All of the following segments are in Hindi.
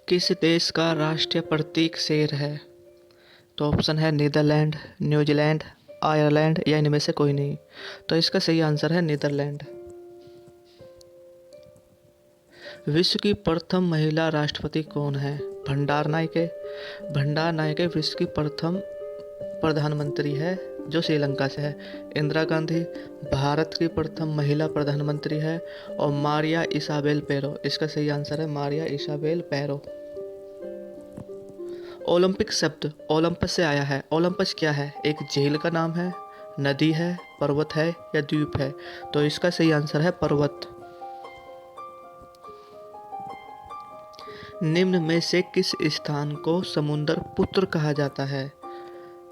किस देश का राष्ट्रीय प्रतीक शेर है? तो ऑप्शन है नीदरलैंड, न्यूजीलैंड, आयरलैंड या इनमें से कोई नहीं। तो इसका सही आंसर है नीदरलैंड। विश्व की प्रथम महिला राष्ट्रपति कौन है? भंडार नायके। भंडार नायके विश्व की प्रथम प्रधानमंत्री है जो श्रीलंका से है। इंदिरा गांधी भारत की प्रथम महिला प्रधानमंत्री है। और मारिया इसाबेल पेरो, इसका सही आंसर है मारिया इसाबेल पेरो। ओलंपिक शब्द ओलंपस से आया है। ओलंपस क्या है? एक झील का नाम है, नदी है, पर्वत है या द्वीप है? तो इसका सही आंसर है पर्वत। निम्न में से किस स्थान को समुद्र पुत्र कहा जाता है?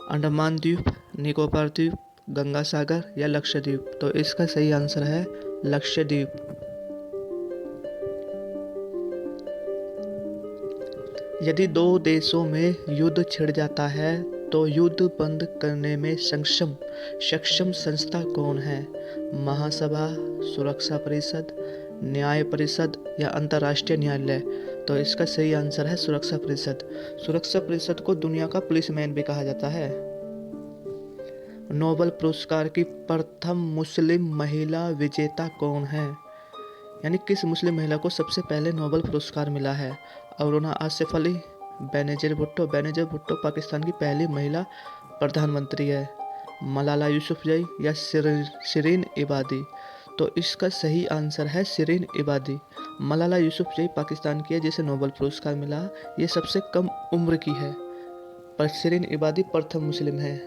अंडमान द्वीप, निकोबार द्वीप, गंगा सागर या लक्षद्वीप? तो इसका सही आंसर है लक्षद्वीप। यदि दो देशों में युद्ध छिड़ जाता है तो युद्ध बंद करने में सक्षम संस्था कौन है? महासभा, सुरक्षा परिषद, न्याय परिषद या अंतर्राष्ट्रीय न्यायालय? तो इसका सही आंसर है सुरक्षा परिषद। सुरक्षा परिषद को दुनिया का पुलिसमैन भी कहा जाता है। नोबेल पुरस्कार की प्रथम मुस्लिम महिला विजेता कौन है? यानी किस मुस्लिम महिला को सबसे पहले नोबेल पुरस्कार मिला है? अरुणा आसिफ अली, बेनजीर भुट्टो। बेनजीर भुट्टो पाकिस्तान की पहली महिला प्रधानमंत्री है। मलाला यूसुफजई या शिरीन इबादी? तो इसका सही आंसर है शिरीन इबादी। मलाला यूसुफजई पाकिस्तान की है जिसे नोबेल पुरस्कार मिला। ये सबसे कम उम्र की है। पर शिरीन इबादी प्रथम मुस्लिम है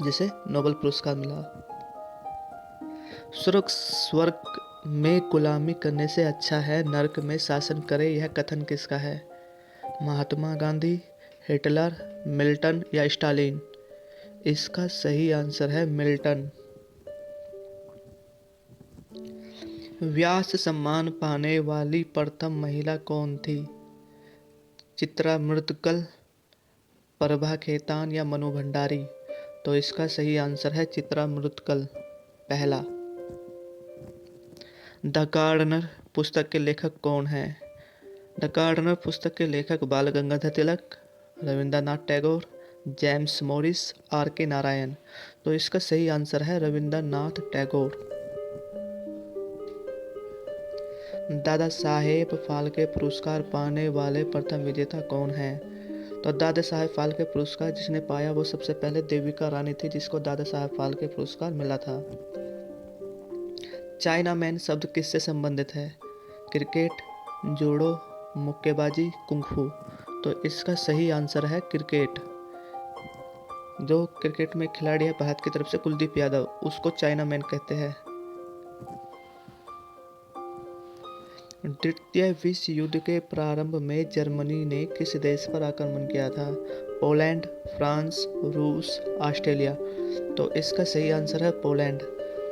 जिसे नोबेल पुरस्कार मिला। स्वर्ग में गुलामी करने से अच्छा है नरक में शासन करे, यह कथन किसका है? महात्मा गांधी, हिटलर, मिल्टन या स्टालिन? इसका सही आंसर है मिल्टन। व्यास सम्मान पाने वाली प्रथम महिला कौन थी? चित्रा मृदकल, प्रभा खेतान या मनु भंडारी? तो इसका सही आंसर है चित्रा मृदकल, पहला। द गार्डनर पुस्तक के लेखक कौन है? द गार्डनर पुस्तक के लेखक बाल गंगाधर तिलक, रविंद्रनाथ टैगोर, जेम्स मॉरिस, आर के नारायण? तो इसका सही आंसर है रविंद्रनाथ टैगोर। दादा साहेब फाल्के पुरस्कार पाने वाले प्रथम विजेता कौन है? तो दादा साहेब फाल्के पुरस्कार जिसने पाया वो सबसे पहले देविका रानी थी जिसको दादा साहेब फाल्के पुरस्कार मिला था। चाइना मैन शब्द किससे संबंधित है? क्रिकेट, जूडो, मुक्केबाजी, कुंफू? तो इसका सही आंसर है क्रिकेट। जो क्रिकेट में खिलाड़ी है भारत की तरफ से कुलदीप यादव, उसको चाइना मैन कहते हैं। द्वितीय विश्व युद्ध के प्रारंभ में जर्मनी ने किस देश पर आक्रमण किया था? पोलैंड, फ्रांस, रूस, ऑस्ट्रेलिया? तो इसका सही आंसर है पोलैंड।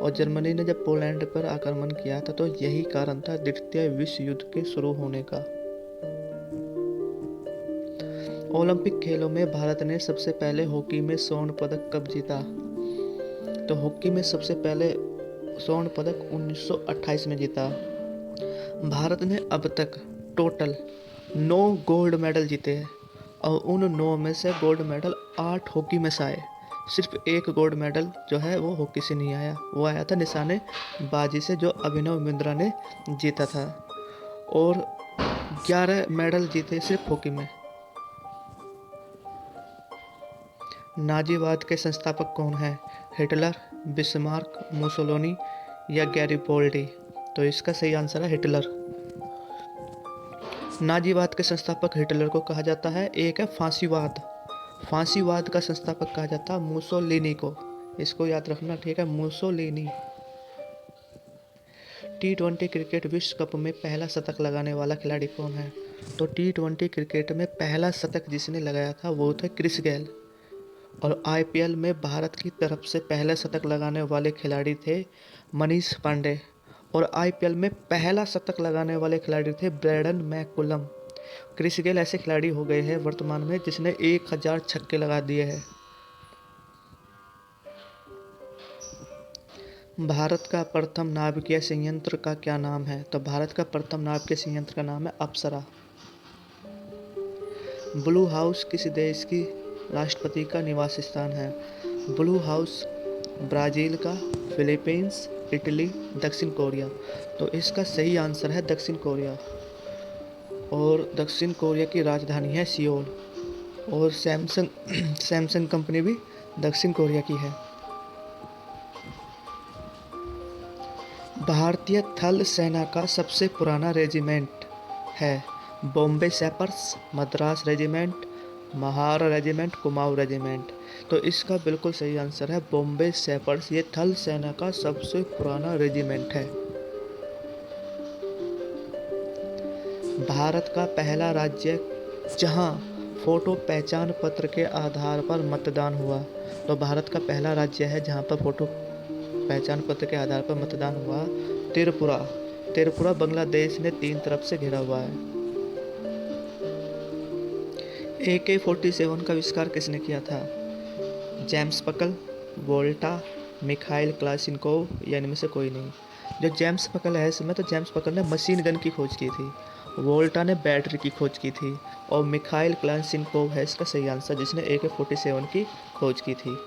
और जर्मनी ने जब पोलैंड पर आक्रमण किया था तो यही कारण था द्वितीय विश्व युद्ध के शुरू होने का। ओलंपिक खेलों में भारत ने सबसे पहले हॉकी में स्वर्ण पदक कब जीता? तो हॉकी में सबसे पहले स्वर्ण पदक 1928 में जीता। भारत ने अब तक टोटल 9 गोल्ड मेडल जीते हैं और उन 9 में से गोल्ड मेडल 8 हॉकी में से आए। सिर्फ एक गोल्ड मेडल जो है वो हॉकी से नहीं आया, वो आया था निशानेबाजी से जो अभिनव बिंद्रा ने जीता था। और 11 मेडल जीते सिर्फ हॉकी में। नाजीवाद के संस्थापक कौन है? हिटलर, बिस्मार्क, मुसोलिनी या गैरिबोल्डी? तो इसका सही आंसर है हिटलर। नाजीवाद के संस्थापक हिटलर को कहा जाता है। एक है फांसीवाद, फांसीवाद का संस्थापक कहा जाता है मुसोलिनी को। इसको याद रखना, ठीक है, मुसोलिनी। T20 क्रिकेट विश्व कप में पहला शतक लगाने वाला खिलाड़ी कौन है? तो T20 क्रिकेट में पहला शतक जिसने लगाया था वो थे क्रिस गेल। और IPL में भारत की तरफ से पहले शतक लगाने वाले खिलाड़ी थे मनीष पांडे। और IPL में पहला शतक लगाने वाले खिलाड़ी थे ब्रैडन मैकुलम। क्रिस गेल ऐसे खिलाड़ी हो गए हैं वर्तमान में जिसने 1000 छक्के लगा दिए हैं। भारत का प्रथम नाभिकीय संयंत्र का क्या नाम है? तो भारत का प्रथम नाभिकीय संयंत्र का नाम है अप्सरा। ब्लू हाउस किस देश की राष्ट्रपति का निवास स्थान है? ब्लू हाउस ब्राज़ील का, फिलीपींस, इटली, दक्षिण कोरिया। तो इसका सही आंसर है दक्षिण कोरिया। और दक्षिण कोरिया की राजधानी है सियोल। और सैमसंग सैमसंग कंपनी भी दक्षिण कोरिया की है। भारतीय थल सेना का सबसे पुराना रेजिमेंट है? Bombay sappers, Madras regiment, Mahar regiment, Kumaon regiment. तो इसका बिल्कुल सही आंसर है बॉम्बे सैपर्स। ये थल सेना का सबसे पुराना रेजिमेंट है। भारत का पहला राज्य जहां फोटो पहचान पत्र के आधार पर मतदान हुआ। तो भारत का पहला राज्य है जहां पर फोटो पहचान पत्र के आधार पर मतदान हुआ, त्रिपुरा। त्रिपुरा बांग्लादेश ने 3 तरफ से घिरा हुआ है। AK-47 का आविष्कार किसने किया था? जेम्स पकल, वोल्टा, मिखाइल क्लाशिनकोव या इनमें से कोई नहीं। जो जेम्स पकल है इसमें, तो जेम्स पकल ने मशीन गन की खोज की थी, वोल्टा ने बैटरी की खोज की थी, और मिखाइल क्लाशिनकोव है इसका सही आंसर, जिसने AK-47 की खोज की थी।